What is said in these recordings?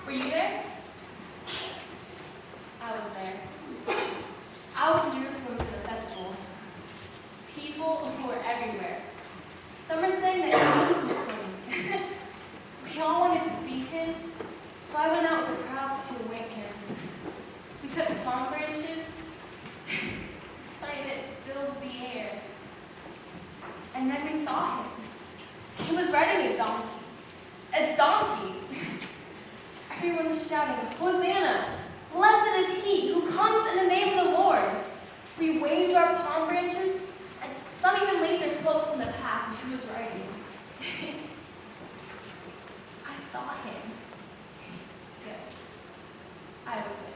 Were you there? I was there. I was in Jerusalem for the festival. People were everywhere. Some were saying that Jesus was coming. We all wanted to see him, so I went out with the crowds to await him. We took palm branches. Excitement filled the air. And then we saw him. He was riding a donkey. A donkey! Everyone was shouting, "Hosanna! Blessed is he who comes in the name of the Lord!" We waved our palm branches, and some even laid their cloaks in the path he was riding. I saw him. Yes, I was there.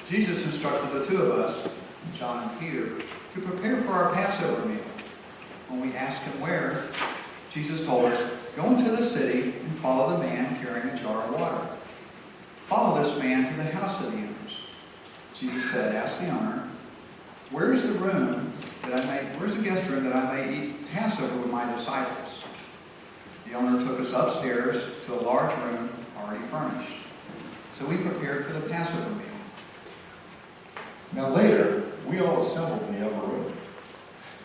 Jesus instructed the two of us, John and Peter, to prepare for our Passover meal. When we asked him where, Jesus told us, "Go into the city and follow the man carrying a jar of water. Follow this man to the house that he enters." Jesus said, "Ask the owner, where's the guest room that I may eat Passover with my disciples?" The owner took us upstairs to a large room already furnished. So we prepared for the Passover meal. Now later, we all assembled in the upper room.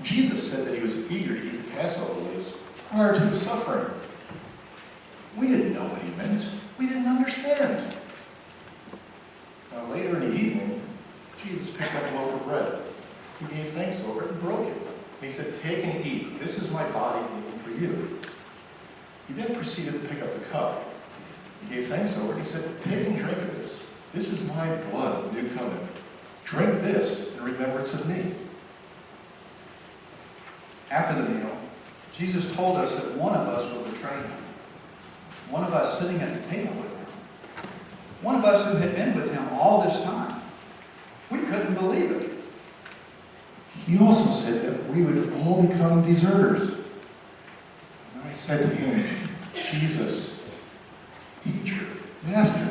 Jesus said that he was eager to eat the Passover with us prior to his suffering. We didn't know what he meant. We didn't understand. Now later in the evening, Jesus picked up a loaf of bread. He gave thanks over it and broke it. And he said, "Take and eat. This is my body given for you." He then proceeded to pick up the cup. He gave thanks over it. He said, "Take and drink of this. This is my blood of the new covenant. Drink this in remembrance of me." After the meal, Jesus told us that one of us would betray him. One of us sitting at the table with him. One of us who had been with him all this time. We couldn't believe it. He also said that we would all become deserters. And I said to him, "Jesus, teacher, master,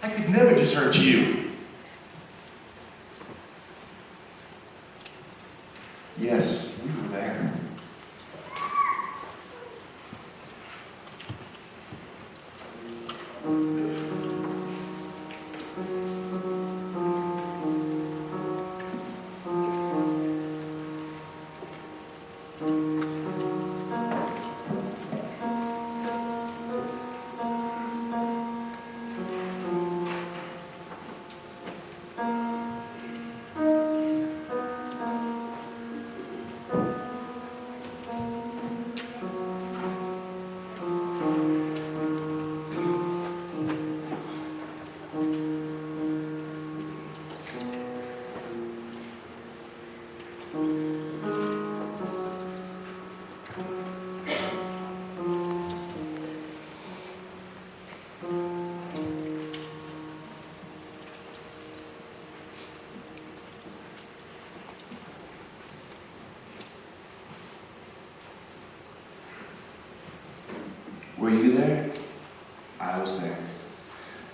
I could never desert you." Yes, we were there. Were you there? I was there.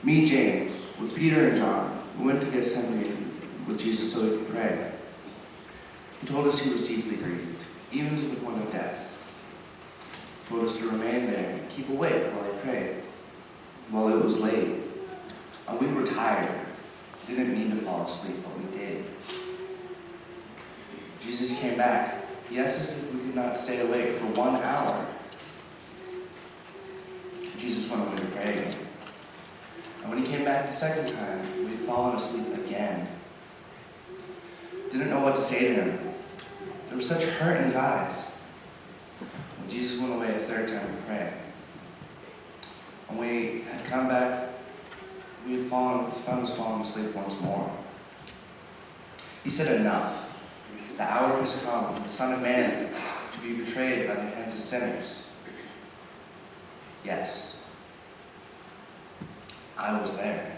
Me, James, with Peter and John, we went to get something with Jesus so we could pray. He told us he was deeply grieved, even to the point of death. He told us to remain there and keep awake while he prayed. Well, it was late, and we were tired. Didn't mean to fall asleep, but we did. Jesus came back. He asked us if we could not stay awake for 1 hour. Jesus went away to pray. And when he came back the second time, we had fallen asleep again. Didn't know what to say to him. There was such hurt in his eyes. When Jesus went away a third time to pray. When we had come back, he found us falling asleep once more. He said, "Enough. The hour has come for the Son of Man to be betrayed by the hands of sinners." Yes, I was there.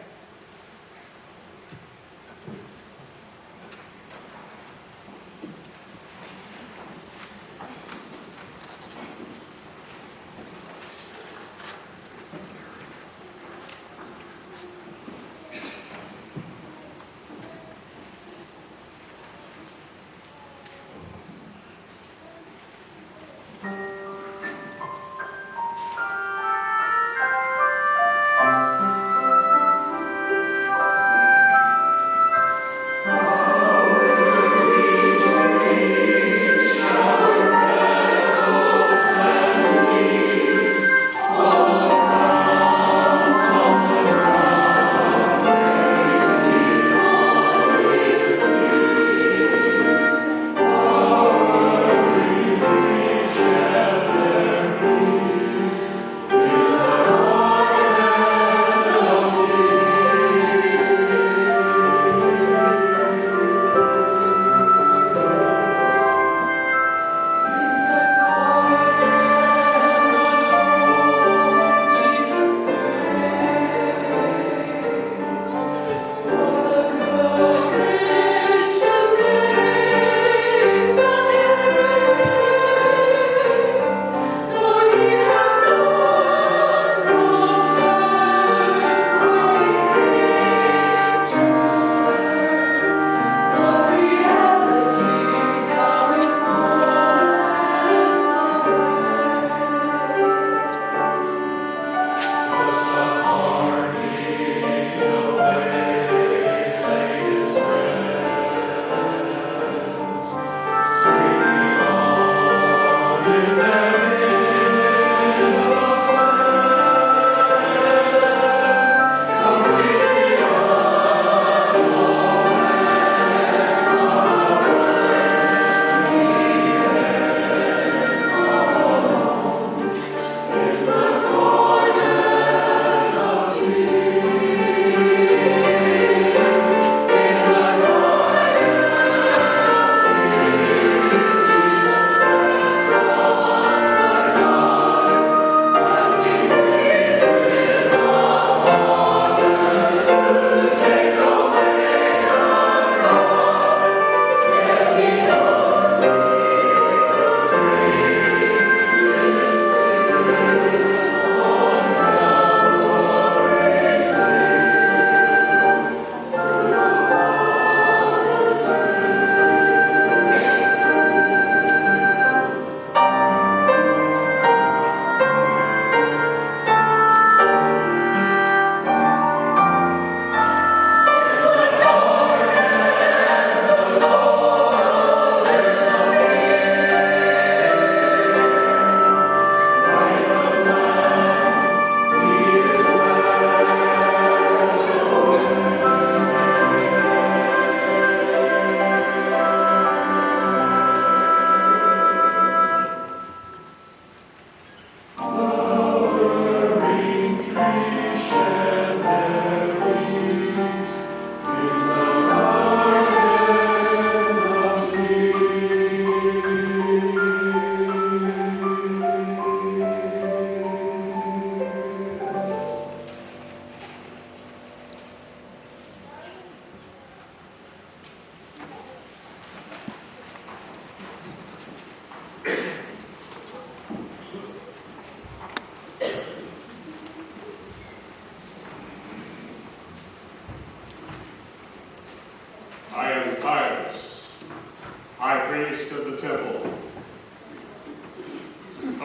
priest of the temple.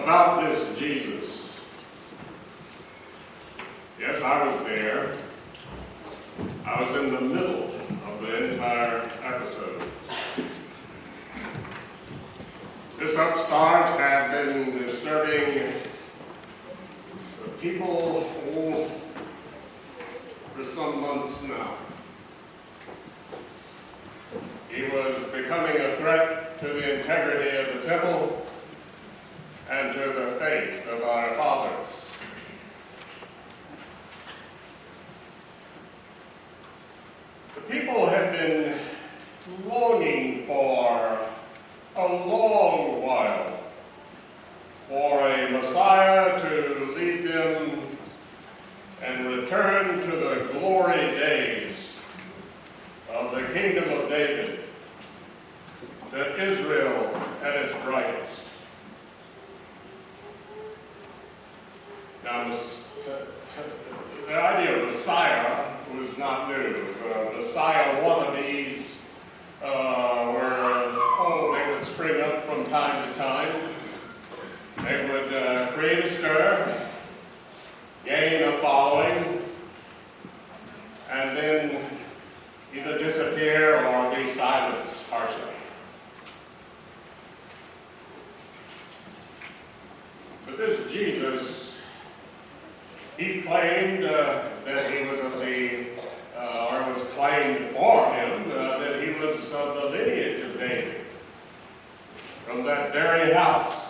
About this Jesus. Yes, I was there. I was in the middle of the entire episode. This upstart had been disturbing the people for some months now. He was becoming a threat to the integrity of the temple and to the faith of our fathers. The people had been longing for a long while for a Messiah to lead them and return to the glory days of the kingdom of David, to Israel at its brightest. Now, the idea of Messiah was not new. Messiah wannabes they would spring up from time to time. They would create a stir, gain a following, and then either disappear or be silenced harshly. But this Jesus, he claimed that he was of the, or it was claimed for him that he was of the lineage of David, from that very house